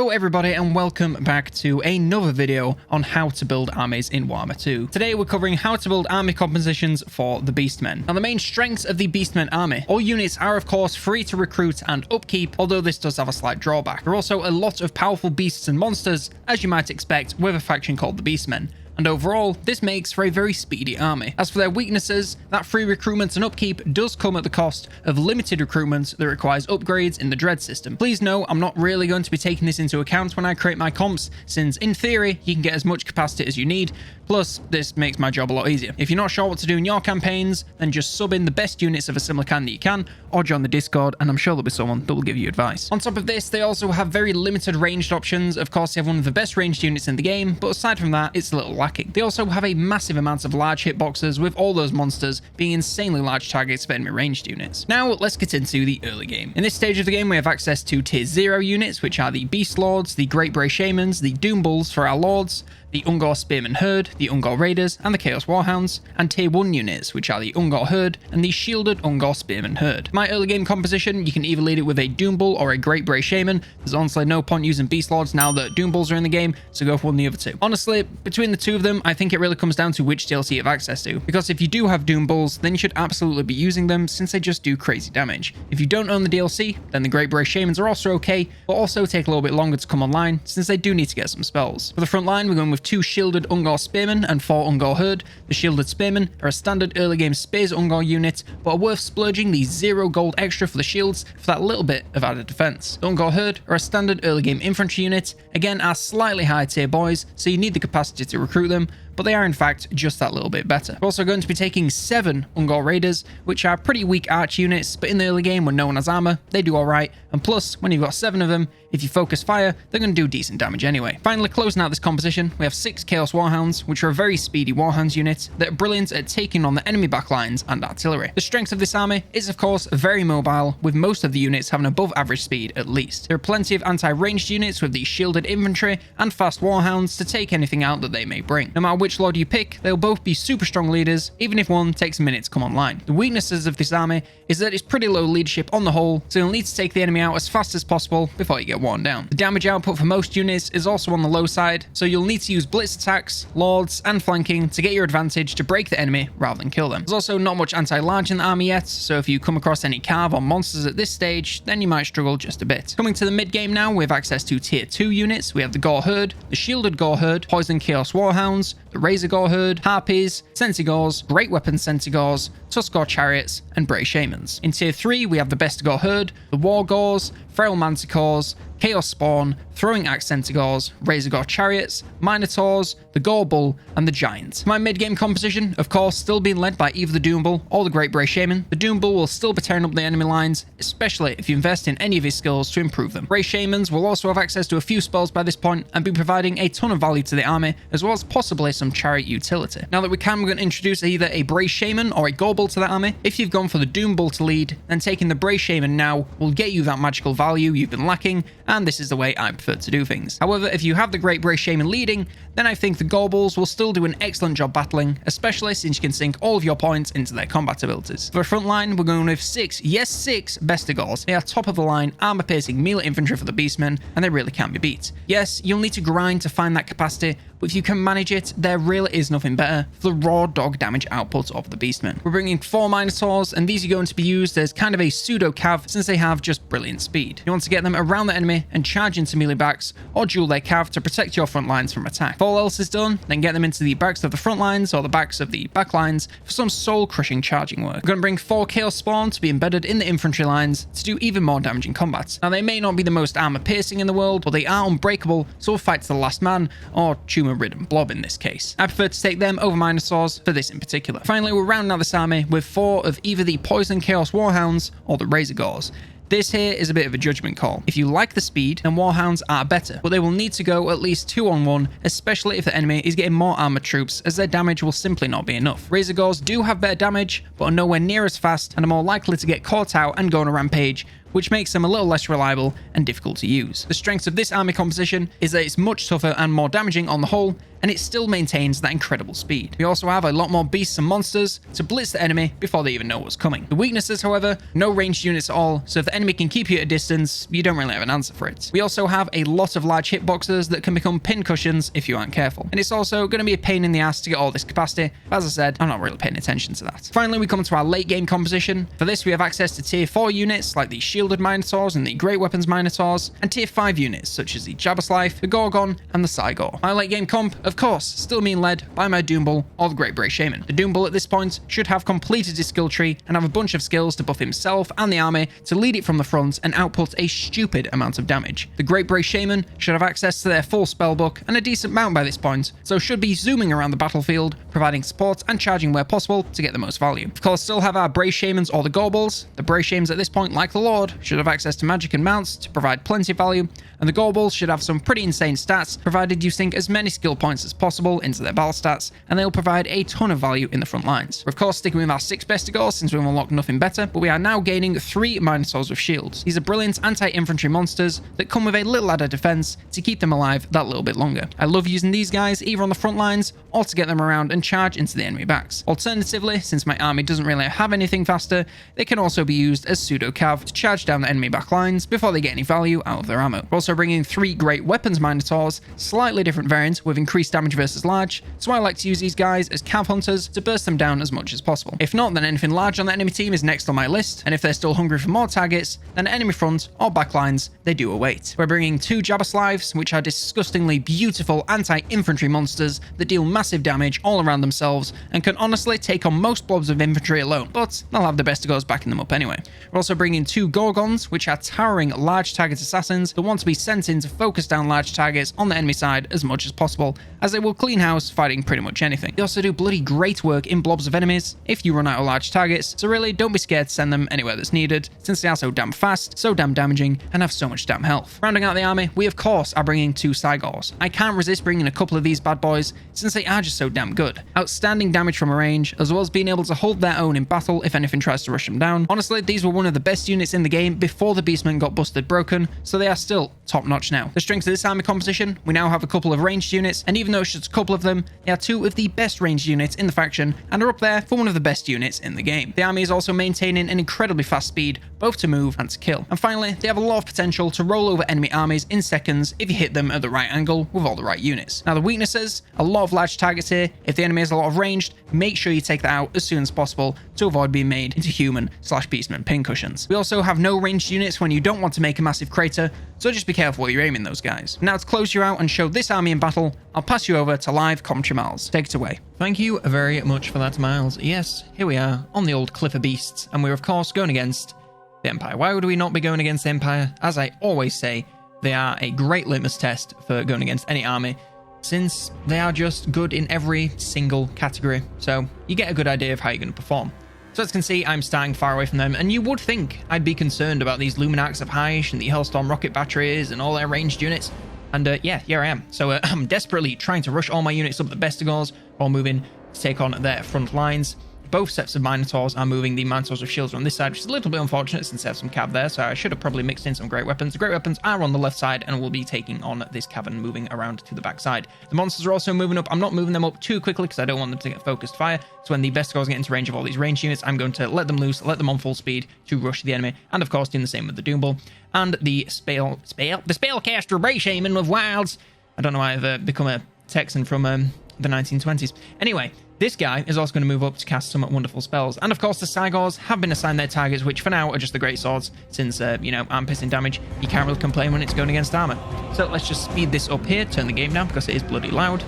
Hello everybody and welcome back to another video on how to build armies in Warhammer 2. Today we're covering how to build army compositions for the Beastmen. Now the main strengths of the Beastmen army. All units are of course free to recruit and upkeep, although this does have a slight drawback. There are also a lot of powerful beasts and monsters, as you might expect with a faction called the Beastmen. And overall, this makes for a very speedy army. As for their weaknesses, that free recruitment and upkeep does come at the cost of limited recruitment that requires upgrades in the Dread system. Please know, I'm not really going to be taking this into account when I create my comps, since in theory, you can get as much capacity as you need, plus this makes my job a lot easier. If you're not sure what to do in your campaigns, then just sub in the best units of a similar kind that you can, or join the Discord, and I'm sure there'll be someone that will give you advice. On top of this, they also have very limited ranged options. Of course, they have one of the best ranged units in the game, but aside from that, it's a little lacking. They also have a massive amount of large hitboxes, with all those monsters being insanely large targets for enemy ranged units. Now, let's get into the early game. In this stage of the game, we have access to Tier 0 units, which are the Beast Lords, the Great Bray Shamans, the Doom Bulls for our Lords, the Ungor Spearman Herd, the Ungor Raiders, and the Chaos Warhounds, and Tier 1 units, which are the Ungor Herd and the Shielded Ungor Spearman Herd. My early game composition, you can either lead it with a Doom Bull or a Great Bray Shaman. There's honestly no point using Beast Lords now that Doom Bulls are in the game, so go for one of the other two. Honestly, between the two of them, I think it really comes down to which DLC you have access to, because if you do have Doom Bulls, then you should absolutely be using them since they just do crazy damage. If you don't own the DLC, then the Great Bray Shamans are also okay, but also take a little bit longer to come online since they do need to get some spells. For the front line, we're going with 2 Shielded Ungor Spearmen and 4 Ungor Herd. The Shielded Spearmen are a standard early game Spears Ungor unit, but are worth splurging the 0 gold extra for the shields for that little bit of added defense. The Ungor Herd are a standard early game infantry unit, again are slightly higher tier boys, so you need the capacity to recruit them, but they are in fact just that little bit better. We're also going to be taking 7 Ungor Raiders, which are pretty weak arch units, but in the early game when no one has armor, they do alright, and plus, when you've got 7 of them, if you focus fire, they're going to do decent damage anyway. Finally, closing out this composition, we have 6 Chaos Warhounds, which are a very speedy Warhounds unit that are brilliant at taking on the enemy backlines and artillery. The strength of this army is of course very mobile, with most of the units having above average speed at least. There are plenty of anti-ranged units with the Shielded Infantry and fast Warhounds to take anything out that they may bring. No matter which Lord you pick, they'll both be super strong leaders, even if one takes a minute to come online. The weaknesses of this army is that it's pretty low leadership on the whole, so you'll need to take the enemy out as fast as possible before you get worn down. The damage output for most units is also on the low side, so you'll need to use blitz attacks, lords, and flanking to get your advantage to break the enemy rather than kill them. There's also not much anti-large in the army yet, so if you come across any carve or monsters at this stage, then you might struggle just a bit. Coming to the mid game now, we have access to Tier 2 units. We have the Gore Herd, the Shielded Gore Herd, Poison Chaos Warhounds, the Razor Gore Herd, Harpies, Centigores, Great Weapon Centigores, Tuskor Chariots, and Bray Shamans. In Tier 3, we have the Bestigore Herd, the War Gores, Feral Manticores, Chaos Spawn, Throwing Axe Centigores, Razor Gore Chariots, Minotaurs, the Gore Bull, and the Giant. My mid-game composition, of course, still being led by either the Doom Bull or the Great Bray Shaman. The Doom Bull will still be tearing up the enemy lines, especially if you invest in any of his skills to improve them. Bray Shamans will also have access to a few spells by this point and be providing a ton of value to the army, as well as possibly some chariot utility. Now that we're going to introduce either a Bray Shaman or a Gore Bull to the army. If you've gone for the Doom Bull to lead, then taking the Bray Shaman now will get you that magical value you've been lacking, and this is the way I prefer to do things. However, if you have the Great Bray Shaman leading, then I think the Gore Bulls will still do an excellent job battling, especially since you can sink all of your points into their combat abilities. For the front line, we're going with 6 Bestigores. They are top of the line, armor-piercing melee infantry for the Beastmen, and they really can't be beat. Yes, you'll need to grind to find that capacity, but if you can manage it, there really is nothing better for the raw dog damage output of the Beastmen. We're bringing 4 Minotaurs, and these are going to be used as kind of a pseudo-cav since they have just brilliant speed. You want to get them around the enemy and charge into melee backs, or duel their cav to protect your front lines from attack. If all else is done, then get them into the backs of the front lines or the backs of the back lines for some soul-crushing charging work. We're going to bring 4 Chaos Spawn to be embedded in the infantry lines to do even more damage in combat. Now, they may not be the most armor-piercing in the world, but they are unbreakable, so we'll fight to the last man, or tumor-ridden blob in this case. I prefer to take them over Minotaurs for this in particular. Finally, we're rounding out this army with 4 of either the Poison Chaos Warhounds or the Razor Gores. This here is a bit of a judgment call. If you like the speed, then Warhounds are better, but they will need to go at least 2-on-1, especially if the enemy is getting more armored troops, as their damage will simply not be enough. Razor Gores do have better damage, but are nowhere near as fast and are more likely to get caught out and go on a rampage, which makes them a little less reliable and difficult to use. The strength of this army composition is that it's much tougher and more damaging on the whole, and it still maintains that incredible speed. We also have a lot more beasts and monsters to blitz the enemy before they even know what's coming. The weaknesses, however, no ranged units at all, so if the enemy can keep you at a distance, you don't really have an answer for it. We also have a lot of large hitboxes that can become pin cushions if you aren't careful, and it's also going to be a pain in the ass to get all this capacity, but as I said, I'm not really paying attention to that. Finally, we come to our late game composition. For this, we have access to tier 4 units like the shielded minotaurs and the great weapons minotaurs, and tier 5 units such as the Jabberslife, the Gorgon, and the Cygor. My late game comp, of course, still being led by my Doombull or the Great Bray Shaman. The Doombull at this point should have completed his skill tree and have a bunch of skills to buff himself and the army to lead it from the front and output a stupid amount of damage. The Great Bray Shaman should have access to their full spellbook and a decent mount by this point, so should be zooming around the battlefield, providing support and charging where possible to get the most value. Of course, still have our Bray Shamans or the Gorbals. The Bray Shamans at this point, like the Lord, should have access to magic and mounts to provide plenty of value, and the Gorbals should have some pretty insane stats, provided you sink as many skill points as possible into their battle stats, and they'll provide a ton of value in the front lines. We're of course sticking with our 6 Bestigors since we've unlocked nothing better, but we are now gaining 3 Minotaurs with shields. These are brilliant anti-infantry monsters that come with a little added defense to keep them alive that little bit longer. I love using these guys either on the front lines or to get them around and charge into the enemy backs. Alternatively, since my army doesn't really have anything faster, they can also be used as pseudo-cav to charge down the enemy back lines before they get any value out of their ammo. We're also bringing 3 great weapons Minotaurs, slightly different variants with increased damage versus large, so I like to use these guys as cav hunters to burst them down as much as possible. If not, then anything large on the enemy team is next on my list, and if they're still hungry for more targets, then enemy front or back lines, they do await. We're bringing 2 Jabberslives, which are disgustingly beautiful anti-infantry monsters that deal massive damage all around themselves and can honestly take on most blobs of infantry alone, but they'll have the Bestigors backing them up anyway. We're also bringing 2 Gorgons, which are towering large target assassins that want to be sent in to focus down large targets on the enemy side as much as possible, as they will clean house fighting pretty much anything. They also do bloody great work in blobs of enemies if you run out of large targets, so really don't be scared to send them anywhere that's needed, since they are so damn fast, so damn damaging, and have so much damn health. Rounding out the army, we of course are bringing 2 Cygors. I can't resist bringing a couple of these bad boys, since they are just so damn good. Outstanding damage from a range, as well as being able to hold their own in battle if anything tries to rush them down. Honestly, these were one of the best units in the game before the Beastmen got busted broken, so they are still top notch now. The strength of this army composition, we now have a couple of ranged units, and even though it's just a couple of them, they are 2 of the best ranged units in the faction and are up there for one of the best units in the game. The army is also maintaining an incredibly fast speed, both to move and to kill. And finally, they have a lot of potential to roll over enemy armies in seconds if you hit them at the right angle with all the right units. Now the weaknesses, a lot of large targets here. If the enemy has a lot of ranged, make sure you take that out as soon as possible to avoid being made into human/beastman pincushions. We also have no ranged units when you don't want to make a massive crater, so just be careful where you're aiming those guys. Now to close you out and show this army in battle, I'll pass you over to live commentary Miles. Take it away. Thank you very much for that, Miles. Yes, here we are on the old Cliff of Beasts, and we're of course going against the Empire. Why would we not be going against the Empire? As I always say, they are a great litmus test for going against any army, since they are just good in every single category, so you get a good idea of how you're going to perform. So as you can see, I'm starting far away from them, and you would think I'd be concerned about these Luminarchs of Hysh and the Hellstorm rocket batteries and all their ranged units, and yeah, here I am. So I'm desperately trying to rush all my units up the Bestigors while moving to take on their front lines. Both sets of Minotaurs are moving the Minotaurs with shields on this side, which is a little bit unfortunate since they have some cav there, so I should have probably mixed in some great weapons. The great weapons are on the left side and will be taking on this cavern moving around to the back side. The monsters are also moving up. I'm not moving them up too quickly because I don't want them to get focused fire, so when the Bestigors get into range of all these ranged units, I'm going to let them loose, let them on full speed to rush the enemy, and of course doing the same with the Doombull and the Spellcaster Bray Shaman with Wilds. I don't know why I've become a Texan from the 1920s. Anyway, this guy is also going to move up to cast some wonderful spells. And of course, the Cygors have been assigned their targets, which for now are just the Great Swords, since, you know, arm piercing damage. You can't really complain when it's going against armor. So let's just speed this up here, turn the game down, because it is bloody loud.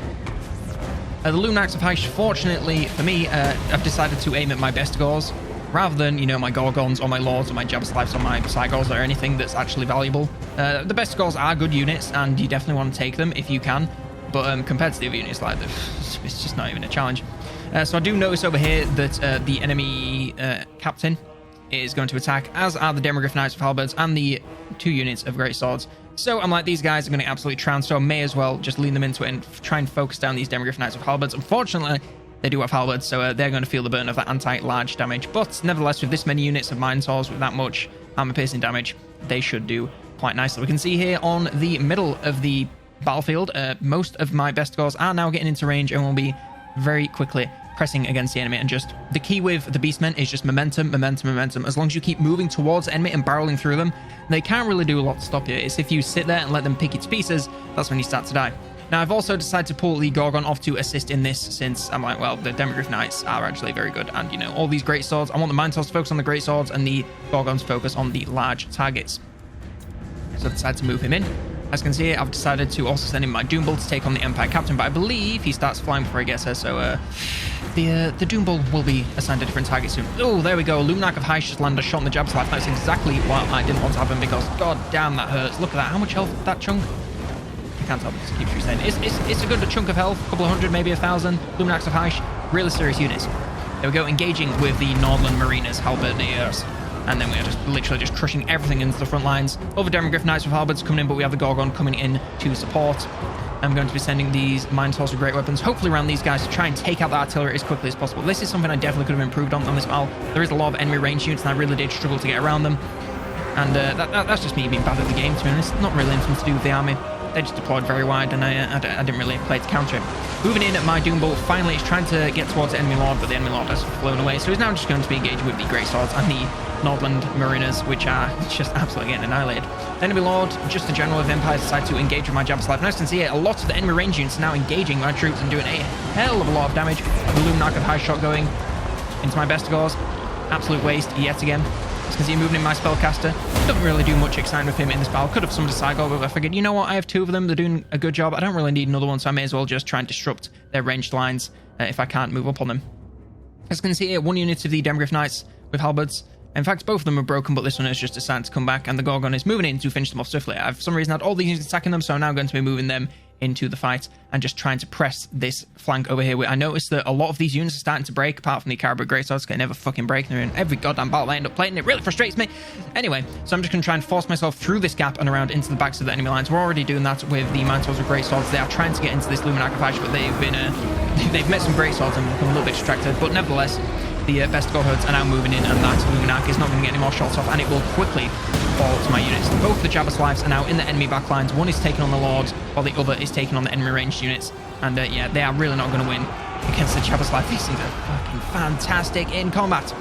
The Luminarchs of Hysh, fortunately for me, I've decided to aim at my Bestigors, rather than, you know, my Gorgons or my Lords or my Jabberslives or my Cygors or anything that's actually valuable. The Bestigors are good units, and you definitely want to take them if you can. But compared to the other units, like, it's just not even a challenge. So I do notice over here that the enemy captain is going to attack, as are the Demogryph Knights of Halberds and the 2 units of Great Swords. So I'm like, these guys are going to absolutely trounce, so I may as well just lean them into it and try and focus down these Demogryph Knights of Halberds. Unfortunately, they do have halberds, so they're going to feel the burn of that anti-large damage. But nevertheless, with this many units of Minotaurs with that much armor-piercing damage, they should do quite nicely. We can see here on the middle of the battlefield. Most of my best scores are now getting into range and will be very quickly pressing against the enemy. And just the key with the Beastmen is just momentum. As long as you keep moving towards the enemy and barreling through them, they can't really do a lot to stop you. It's if you sit there and let them pick you to pieces, that's when you start to die. Now, I've also decided to pull the Gorgon off to assist in this, since I'm like, well, the Demogryph Knights are actually very good. And, you know, all these great swords, I want the Minotaurs to focus on the great swords and the Gorgons focus on the large targets. So I decided to move him in. As you can see, I've decided to also send in my Doom Bull to take on the Empire Captain, but I believe he starts flying before he gets her, so the Doom Bull will be assigned a different target soon. Oh, there we go. Luminarch of Hysh just landed a shot in the Jabba's life. That's exactly what I didn't want to happen, because god damn, that hurts. Look at that. How much health that chunk? I can't tell, just keeps resetting. It's a good chunk of health, a couple of hundred, maybe 1,000. Luminarchs of Hysh, really serious units. There we go, engaging with the Nordland Mariners, Halberdiers. And then we are just literally just crushing everything into the front lines. Other Demogryph Knights with halberds coming in, but we have the Gorgon coming in to support. I'm going to be sending these Minotaurs with great weapons, hopefully around these guys, to try and take out the artillery as quickly as possible. This is something I definitely could have improved on this battle. There is a lot of enemy range units, and I really did struggle to get around them. And that's just me being bad at the game, to be honest. Not really anything to do with the army. They just deployed very wide, and I didn't really play to counter it. Moving in at my Doom Bolt, finally is trying to get towards the enemy lord, but the enemy lord has flown away. So he's now just going to be engaging with the Great Swords and the Nordland Mariners, which are just absolutely getting annihilated. The enemy lord, just the general of the Empire, decided to engage with my Jabba's life. And as you can see here, a lot of the enemy range units are now engaging my troops and doing a hell of a lot of damage. The Luminarch of Hysh shot going into my Bestigors. Absolute waste yet again. As you can see, moving in my spellcaster. Doesn't really do much exciting with him in this battle. Could have summoned a Cygor, but I figured, you know what, I have two of them. They're doing a good job. I don't really need another one, so I may as well just try and disrupt their ranged lines if I can't move up on them. As you can see here, one unit of the Demogryph Knights with halberds. In fact, both of them are broken, but this one is just decided to come back, and the Gorgon is moving in to finish them off swiftly. I've for some reason had all these units attacking them, so I'm now going to be moving them into the fight and just trying to press this flank over here. I noticed that a lot of these units are starting to break, apart from the Caribou Greatswords. They never fucking break. They're in every goddamn battle I end up playing. It really frustrates me. Anyway, so I'm just going to try and force myself through this gap and around into the backs of the enemy lines. We're already doing that with the Minotaurs with Greatswords. They are trying to get into this Luminarch of Hysh, but they've met some Greatswords and become a little bit distracted. But nevertheless, the Bestigor herds are now moving in, and that Luminarch is not going to get any more shots off, and it will quickly fall to my units. Both the Jabba's lives are now in the enemy backlines. One is taking on the Lords, while the other is taking on the enemy ranged units. And yeah, they are really not going to win against the Jabba's life. These things are fucking fantastic in combat.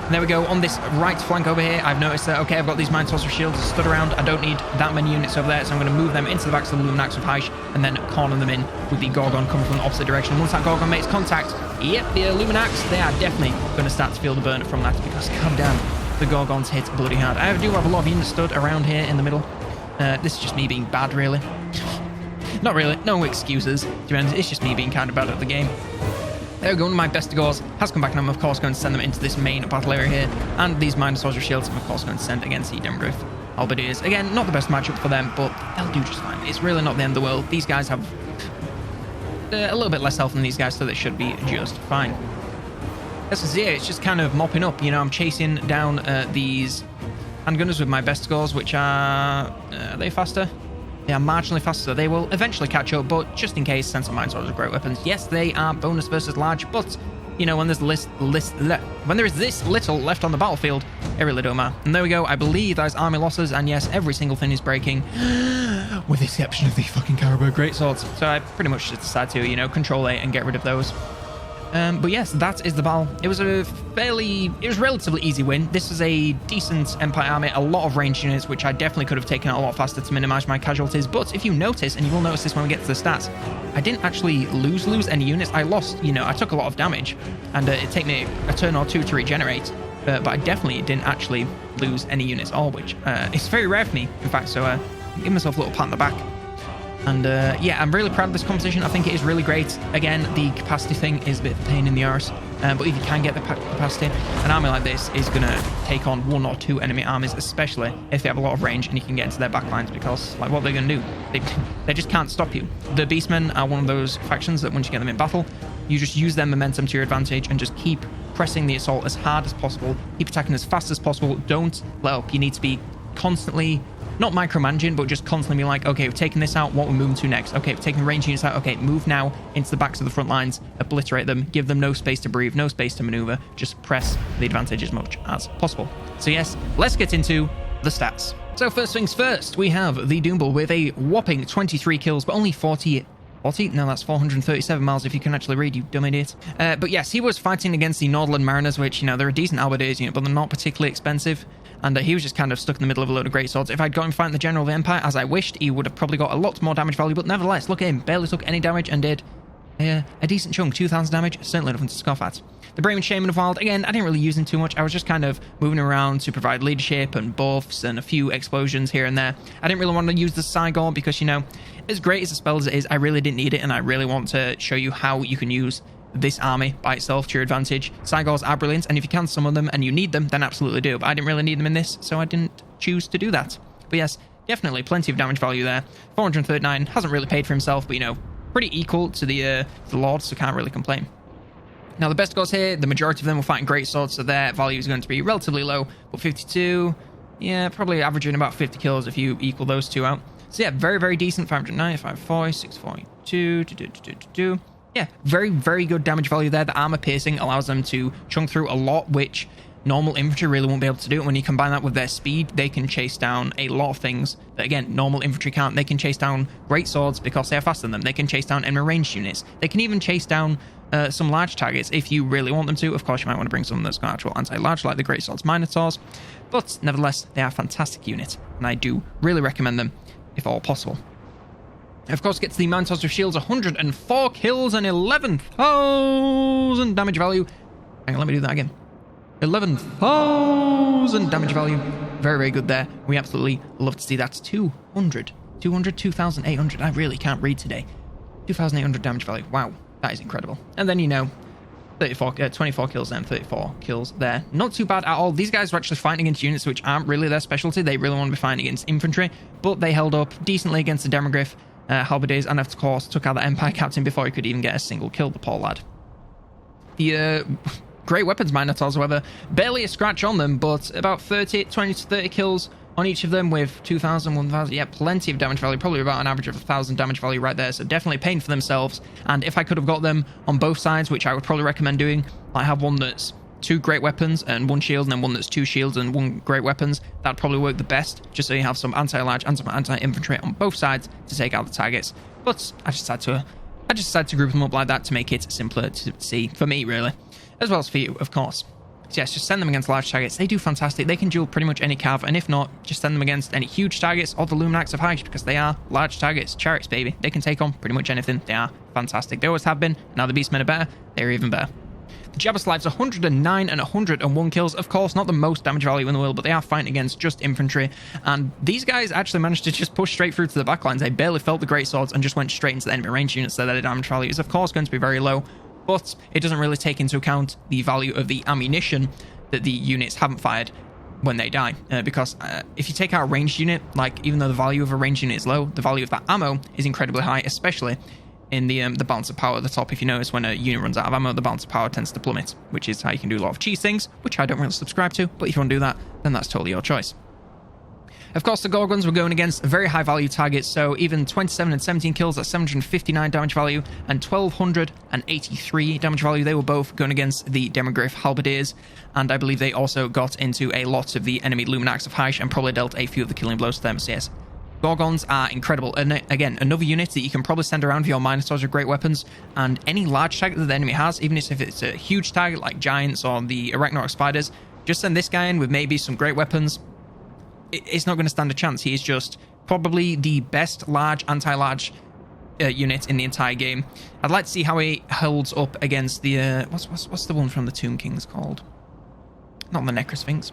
And there we go, on this right flank over here, I've noticed that, okay, I've got these Minotaurs with shields stood around. I don't need that many units over there, so I'm going to move them into the backs of the Luminarchs of Hysh and then corner them in with the Gorgon coming from the opposite direction. Once that Gorgon makes contact, yep, the Luminarchs, they are definitely going to start to feel the burn from that, because goddamn, the Gorgons hit bloody hard. I do have a lot of units stood around here in the middle. This is just me being bad, really. Not really, no excuses, to be honest. It's just me being kind of bad at the game. There we go, one of my Bestigors has come back, and I'm of course going to send them into this main battle area here. And these Minotaurs with shields I'm of course going to send against the Demogryph Halberdiers. Again, not the best matchup for them, but they'll do just fine. It's really not the end of the world. These guys have a little bit less health than these guys, so they should be just fine. As you can see, it's just kind of mopping up. You know, I'm chasing down these handgunners with my Bestigors, which are they faster? They are marginally faster. They will eventually catch up, but just in case, send some Minotaurs with great weapons. Yes, they are bonus versus large, but you know, when there's when there is this little left on the battlefield, it really don't matter. And there we go. I believe there's army losses, and yes, every single thing is breaking, with the exception of the fucking Caribou Greatswords. So I pretty much just decided to, you know, control A and get rid of those. But yes, that is the battle. It was relatively easy win. This was a decent Empire army, a lot of ranged units, which I definitely could have taken out a lot faster to minimize my casualties. But if you notice, and you will notice this when we get to the stats, I didn't actually lose any units. I lost, you know, I took a lot of damage, and it took me a turn or two to regenerate. But I definitely didn't actually lose any units at all, which is very rare for me, in fact. So give myself a little pat on the back. And yeah, I'm really proud of this competition. I think it is really great. Again, the capacity thing is a bit of a pain in the arse, but if you can get the capacity, an army like this is going to take on one or two enemy armies, especially if they have a lot of range and you can get into their backlines, because like, what are they going to do? They just can't stop you. The Beastmen are one of those factions that once you get them in battle, you just use their momentum to your advantage and just keep pressing the assault as hard as possible, keep attacking as fast as possible. Don't let up. You need to be constantly, not micromanaging, but just constantly be like, okay, we've taken this out, what we're moving to next? Okay, we've taken range units out. Okay, move now into the backs of the front lines, obliterate them, give them no space to breathe, no space to maneuver, just press the advantage as much as possible. So yes, let's get into the stats. So first things first, we have the Doombull with a whopping 23 kills, but only 40... No, that's 437 miles if you can actually read, you dumb idiot. But yes, he was fighting against the Northern Mariners, which, you know, they're a decent Alberdays unit, but they're not particularly expensive. And he was just kind of stuck in the middle of a load of great swords. If I'd got him fighting the General of the Empire, as I wished, he would have probably got a lot more damage value. But nevertheless, look at him, barely took any damage and did a decent chunk, 2,000 damage, certainly nothing to scoff at. The Brayman Shaman of Wild, again, I didn't really use him too much. I was just kind of moving around to provide leadership and buffs and a few explosions here and there. I didn't really want to use the Cygor because, you know, as great as a spell as it is, I really didn't need it, and I really want to show you how you can use this army by itself to your advantage. Cygors are brilliant, and if you can summon them and you need them, then absolutely do. But I didn't really need them in this, so I didn't choose to do that. But yes, definitely plenty of damage value there. 439 hasn't really paid for himself, but, you know, pretty equal to the Lord, so can't really complain. Now, the best gods here, the majority of them were fighting great swords, so their value is going to be relatively low. But 52, yeah, probably averaging about 50 kills if you equal those two out. So yeah, very, very decent. 509, 540, 642, yeah, very, very good damage value there. The armor piercing allows them to chunk through a lot, which normal infantry really won't be able to do. And when you combine that with their speed, they can chase down a lot of things that, again, normal infantry can't. They can chase down great swords because they are faster than them. They can chase down enemy ranged units. They can even chase down some large targets if you really want them to. Of course, you might want to bring someone that's got actual anti-large, like the Great Swords Minotaurs. But nevertheless, they are fantastic units, and I do really recommend them if all possible. Of course, get to the Minotaurs with shields, 104 kills and 11,000 damage value. Hang on, let me do that again. 11,000 damage value. Very, very good there. We absolutely love to see that. 2,800. I really can't read today. 2,800 damage value. Wow, that is incredible. And then, you know, 24 kills and 34 kills there. Not too bad at all. These guys were actually fighting against units which aren't really their specialty. They really want to be fighting against infantry, but they held up decently against the Demogryph Halberdays, and of course took out the Empire Captain before he could even get a single kill, the poor lad. The Great Weapons Minotaurs, however, barely a scratch on them, but about 20 to 30 kills on each of them with 2,000, 1,000, yeah, plenty of damage value, probably about an average of 1,000 damage value right there, so definitely paying for themselves. And if I could have got them on both sides, which I would probably recommend doing, I have one that's 2 great weapons and 1 shield, and then one that's 2 shields and 1 great weapons. That'd probably work the best, just so you have some anti-large and some anti-infantry on both sides to take out the targets. But I just decided to group them up like that to make it simpler to see, for me, really, as well as for you, of course. So yes, just send them against large targets. They do fantastic. They can duel pretty much any cav, and if not, just send them against any huge targets or the Luminax of Hysh, because they are large targets. Chariots, baby. They can take on pretty much anything. They are fantastic. They always have been. Now the Beastmen are better. They're even better. The Jabberslaves, 109 and 101 kills. Of course, not the most damage value in the world, but they are fighting against just infantry. And these guys actually managed to just push straight through to the backlines. They barely felt the great swords and just went straight into the enemy range units, so their damage value is, of course, going to be very low. But it doesn't really take into account the value of the ammunition that the units haven't fired when they die. Because if you take out a ranged unit, like, even though the value of a ranged unit is low, the value of that ammo is incredibly high, especially in the balance of power at the top. If you notice, when a unit runs out of ammo, the balance of power tends to plummet, which is how you can do a lot of cheese things, which I don't really subscribe to, but if you want to do that, then that's totally your choice. Of course, the Gorgons were going against very high value targets, so even 27 and 17 kills at 759 damage value and 1,283 damage value. They were both going against the Demogryph Halberdiers, and I believe they also got into a lot of the enemy Luminax of Hysh and probably dealt a few of the killing blows to them. So yes, Gorgons are incredible. And again, another unit that you can probably send around with your Minotaurs with great weapons, and any large target that the enemy has, even if it's a huge target like Giants or the Arachnorok Spiders, just send this guy in with maybe some great weapons. It's not going to stand a chance. He is just probably the best large anti-large unit in the entire game. I'd like to see how he holds up against the what's the one from the Tomb Kings called? Not the Necrosphinx.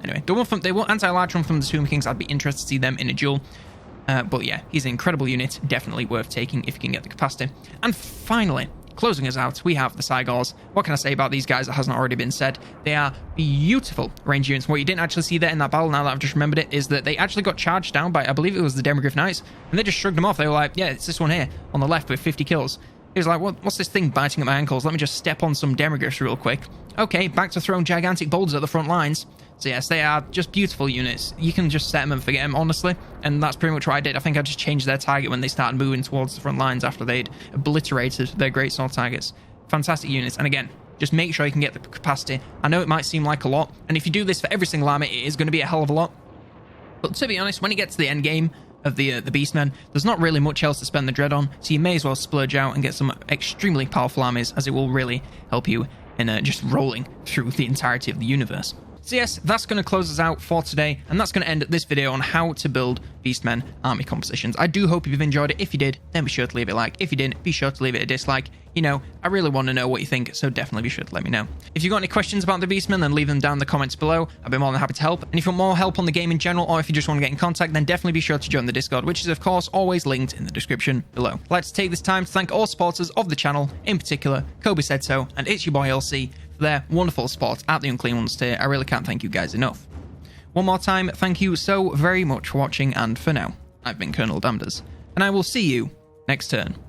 Anyway, the one from the anti-large one from the Tomb Kings. I'd be interested to see them in a duel. But yeah, he's an incredible unit, definitely worth taking if you can get the capacity. And finally, closing us out, we have the Cygors. What can I say about these guys that hasn't already been said? They are beautiful range units. What you didn't actually see there in that battle, now that I've just remembered it, is that they actually got charged down by, I believe it was the Demogryph Knights, and they just shrugged them off. They were like, yeah, it's this one here on the left with 50 kills. He was like, what's this thing biting at my ankles? Let me just step on some Demogryphs real quick. Okay, back to throwing gigantic boulders at the front lines. So yes, they are just beautiful units. You can just set them and forget them, honestly. And that's pretty much what I did. I think I just changed their target when they started moving towards the front lines after they'd obliterated their great sword targets. Fantastic units. And again, just make sure you can get the capacity. I know it might seem like a lot, and if you do this for every single army, it is going to be a hell of a lot. But to be honest, when you get to the end game of the Beastmen, there's not really much else to spend the dread on, so you may as well splurge out and get some extremely powerful armies, as it will really help you in just rolling through the entirety of the universe. So yes, that's going to close us out for today, and that's going to end this video on how to build Beastmen army compositions. I do hope you've enjoyed it. If you did, then be sure to leave it a like. If you didn't, be sure to leave it a dislike. You know, I really want to know what you think, so definitely be sure to let me know. If you've got any questions about the Beastmen, then leave them down in the comments below. I'd be more than happy to help. And if you want more help on the game in general, or if you just want to get in contact, then definitely be sure to join the Discord, which is of course always linked in the description below. I'd like to take this time to thank all supporters of the channel, in particular Kobe Said So and It's Your Boy LC, for their wonderful support at the Unclean Ones tier. I really can't thank you guys enough. One more time, thank you so very much for watching, and for now, I've been Colonel Damneders, and I will see you next turn.